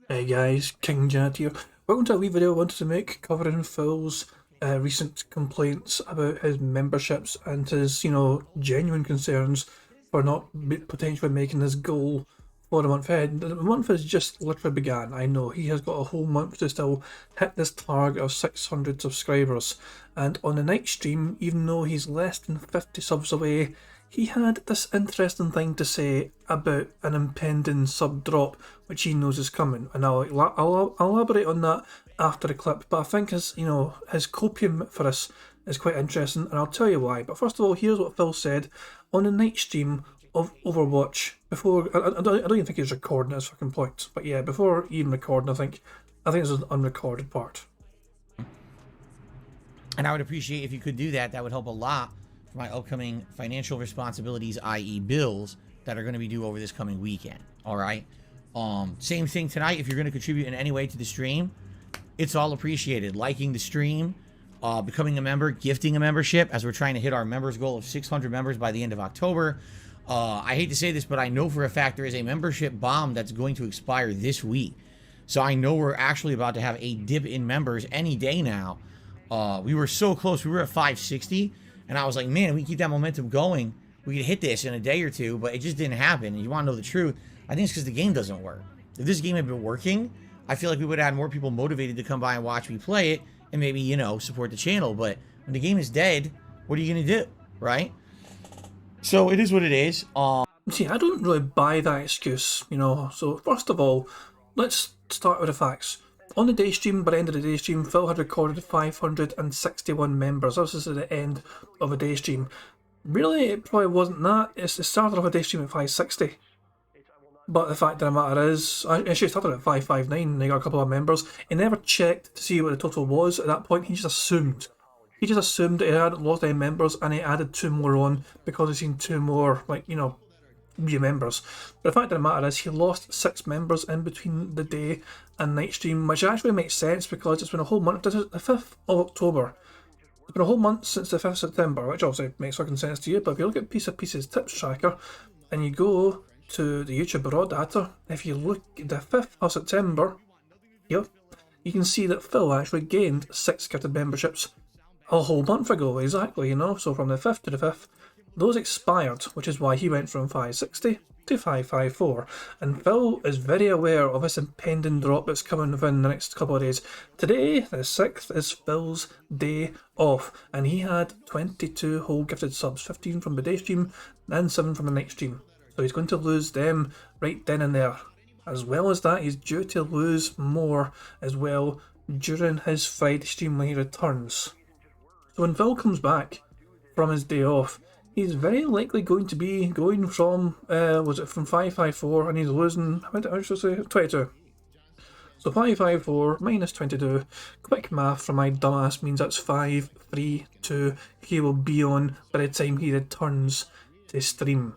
Hey guys, King Jad here. Welcome to a wee video I wanted to make covering Phil's recent complaints about his memberships and his, genuine concerns for not potentially making his goal for the month ahead. The month has just literally began. I know he has got a whole month to still hit this target of 600 subscribers. And on the night stream, even though he's less than 50 subs away, he had this interesting thing to say about an impending sub drop, which he knows is coming, and I'll elaborate on that after the clip. But I think his copium for this is quite interesting, and I'll tell you why. But first of all, here's what Phil said on the night stream of Overwatch before. I don't even think he's recording at this fucking point, but yeah, before even recording, I think this is an unrecorded part. And I would appreciate if you could do that. That would help a lot for my upcoming financial responsibilities, i.e. bills, that are going to be due over this coming weekend. All right. Same thing tonight. If you're going to contribute in any way to the stream, it's all appreciated. Liking the stream, becoming a member, gifting a membership, as we're trying to hit our members goal of 600 members by the end of October. I hate to say this, but I know for a fact there is a membership bomb that's going to expire this week. So I know we're actually about to have a dip in members any day now. We were so close. We were at 560. And I was like, man, if we keep that momentum going, we could hit this in a day or two, but it just didn't happen. And you want to know the truth? I think it's because the game doesn't work. If this game had been working, I feel like we would have had more people motivated to come by and watch me play it and maybe, support the channel. But when the game is dead, what are you going to do, right? So it is what it is. See, I don't really buy that excuse, So first of all, let's start with the facts. On the day stream, by the end of the day stream, Phil had recorded 561 members. This is at the end of a day stream. Really, it probably wasn't that. It started off a day stream at 560. But the fact of the matter is, actually started at 559 and he got a couple of members. He never checked to see what the total was at that point. He just assumed. He just assumed that he hadn't lost any members and he added 2 more on because he's seen 2 more, new members. But the fact of the matter is he lost 6 members in between the day and night stream, which actually makes sense because it's been a whole month. This is the 5th of October. It's been a whole month since the 5th of September, which obviously makes fucking sense to you. But if you look at Piece of Pieces tips tracker and you go to the YouTube raw data, if you look at the 5th of September, yep, you can see that Phil actually gained 6 gifted memberships a whole month ago, exactly, So from the 5th to the 5th, those expired, which is why he went from 560 to 554. And Phil is very aware of this impending drop that's coming within the next couple of days. Today, the 6th, is Phil's day off, and he had 22 whole gifted subs, 15 from the day stream and 7 from the night stream. So he's going to lose them right then and there. As well as that, he's due to lose more as well during his Friday stream when he returns. So when Phil comes back from his day off, he's very likely going to be going from, from 554, and he's losing, how much should I say, 22. So 554 minus 22, quick math from my dumbass means that's 532 he will be on by the time he returns to stream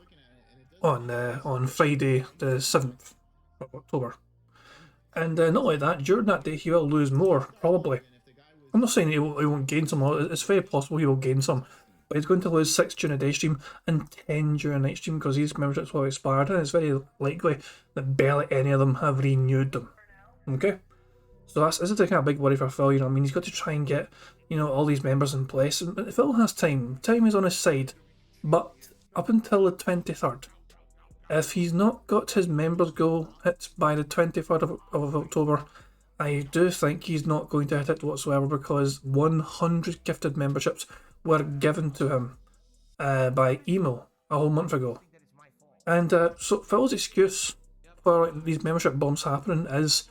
on Friday the 7th of October. And not only that, during that day he will lose more, probably. I'm not saying he won't gain some, it's very possible he will gain some. But he's going to lose 6 during a day stream and 10 during a night stream because these memberships will have expired, and it's very likely that barely any of them have renewed them. Okay? So this is a kind of big worry for Phil, He's got to try and get, all these members in place. And Phil has time. Time is on his side. But up until the 23rd, if he's not got his members goal hit by the 23rd of October, I do think he's not going to hit it whatsoever because 100 gifted memberships were given to him by email a whole month ago. And so Phil's excuse for these membership bombs happening is,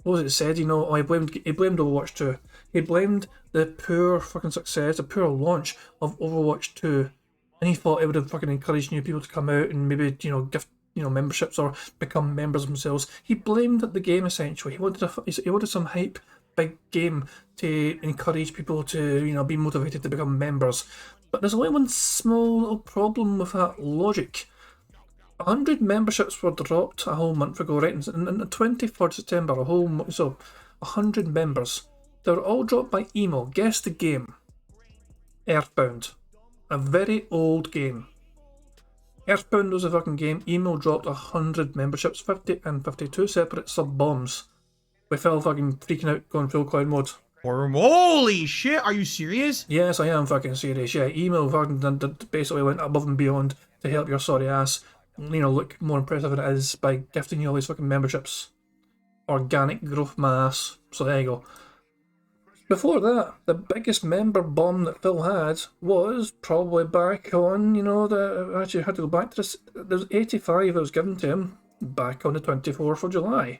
what was it said, he blamed Overwatch 2. He blamed the poor fucking success, the poor launch of Overwatch 2, and he thought it would have fucking encouraged new people to come out and maybe, gift memberships or become members themselves. He blamed the game essentially. He wanted some hype, big game to encourage people to be motivated to become members. But there's only one small little problem with that logic. 100 memberships were dropped a whole month ago, right? And the 23rd of September, so 100 members. They were all dropped by email. Guess the game. Earthbound. A very old game. Earthbound was a fucking game. Email dropped 100 memberships, 50 and 52 separate sub-bombs. We fell fucking freaking out going full cloud mode. Holy shit, are you serious? Yes, I am fucking serious. Yeah, email fucking basically went above and beyond to help your sorry ass, look more impressive than it is by gifting you all these fucking memberships. Organic growth mass. So there you go. Before that, the biggest member bomb that Phil had was probably back on, actually had to go back to this. There's 85 that was given to him back on the 24th of July.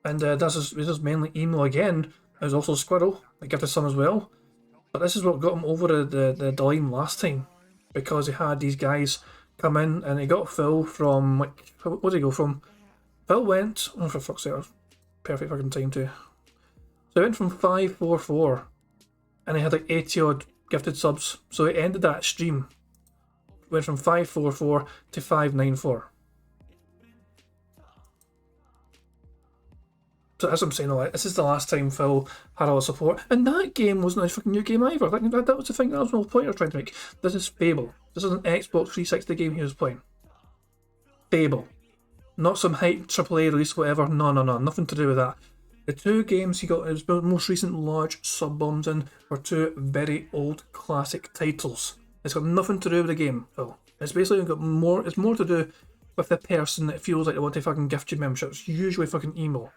And this is mainly email again. There's also Squirrel, I gifted some as well. But this is what got him over the line last time. Because he had these guys come in and he got Phil from, what did he go from? Phil went, oh for fuck's sake, perfect fucking time too. So he went from 544 and he had like 80 odd gifted subs. So he ended that stream. Went from 544 to 594. So as I'm saying, this is the last time Phil had all the support. And that game wasn't a fucking new game either. That was the thing, that was the whole point I was trying to make. This is Fable. This is an Xbox 360 game he was playing. Fable. Not some hype AAA release, whatever. No, nothing to do with that. The two games he got his most recent large sub-bombs in were two very old classic titles. It's got nothing to do with the game, Phil. It's basically got more, it's more to do with the person that feels like they want to fucking gift you memberships, usually fucking emo.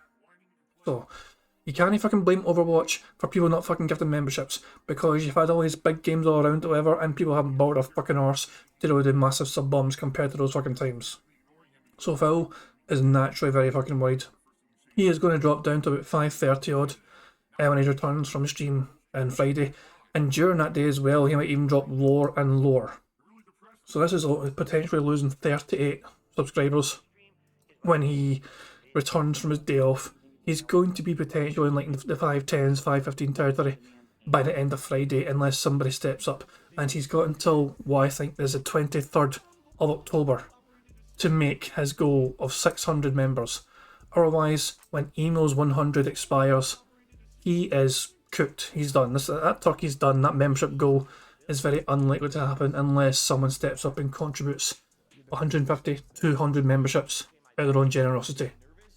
So, you can't fucking blame Overwatch for people not fucking gifting memberships, because you've had all these big games all around or whatever, and people haven't bothered a fucking arse to do the massive sub-bombs compared to those fucking times. So Phil is naturally very fucking worried. He is going to drop down to about 5:30 odd when he returns from stream on Friday, and during that day as well he might even drop lower and lower. So this is potentially losing 38 subscribers when he returns from his day off. He's going to be potentially in like the 510s, 515 territory by the end of Friday unless somebody steps up, and he's got until what I think is the 23rd of October to make his goal of 600 members. Otherwise, when emails 100 expires, he is cooked. He's done. That turkey's done. That membership goal is very unlikely to happen unless someone steps up and contributes 150, 200 memberships out of their own generosity.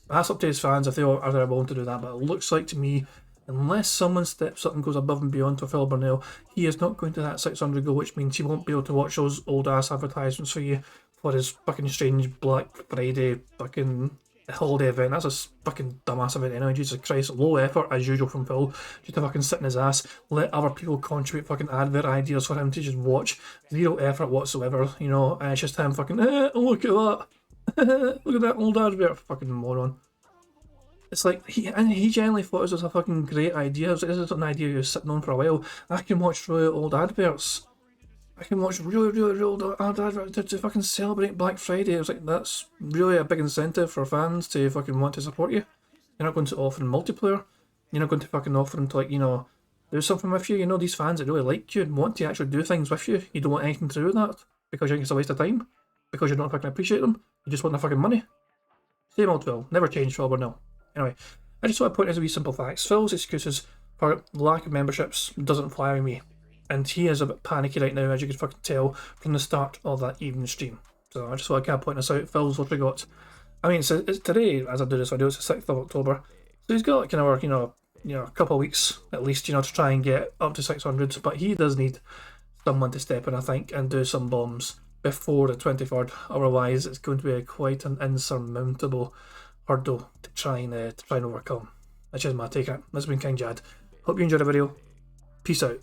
That's up to his fans if they're willing to do that, but it looks like to me, unless someone steps up and goes above and beyond to Phil Burnell, he is not going to that 600 goal, which means he won't be able to watch those old ass advertisements for you for his fucking strange Black Friday fucking holiday event. That's a fucking dumbass event anyway, Jesus Christ. Low effort as usual from Phil, just to fucking sit in his ass, let other people contribute fucking advert ideas for him to just watch. Zero effort whatsoever, and it's just him fucking, look at that. Look at that old advert, fucking moron. It's like, he genuinely thought this was a fucking great idea. This is an idea he was sitting on for a while. I can watch really old adverts. I can watch really old adverts to fucking celebrate Black Friday. I was like, that's really a big incentive for fans to fucking want to support you. You're not going to offer them multiplayer. You're not going to fucking offer them to, like, do something with you. These fans that really like you and want to actually do things with you. You don't want anything to do with that because you think it's a waste of time. Because you don't fucking appreciate them. You just want the fucking money. Same old Phil. Never changed Phil Burnell. Anyway, I just want to point out a wee simple facts. Phil's excuses for lack of memberships doesn't fly with me. And he is a bit panicky right now, as you can fucking tell from the start of that evening stream. So I just want to point this out. Phil's literally got, it's today, as I do this video, it's the 6th of October. So he's got like a couple of weeks at least, to try and get up to 600. But he does need someone to step in, I think, and do some bombs before the 23rd. Otherwise, it's going to be quite an insurmountable hurdle to try and overcome. That's just my take on it. This has been King Jad. Hope you enjoyed the video. Peace out.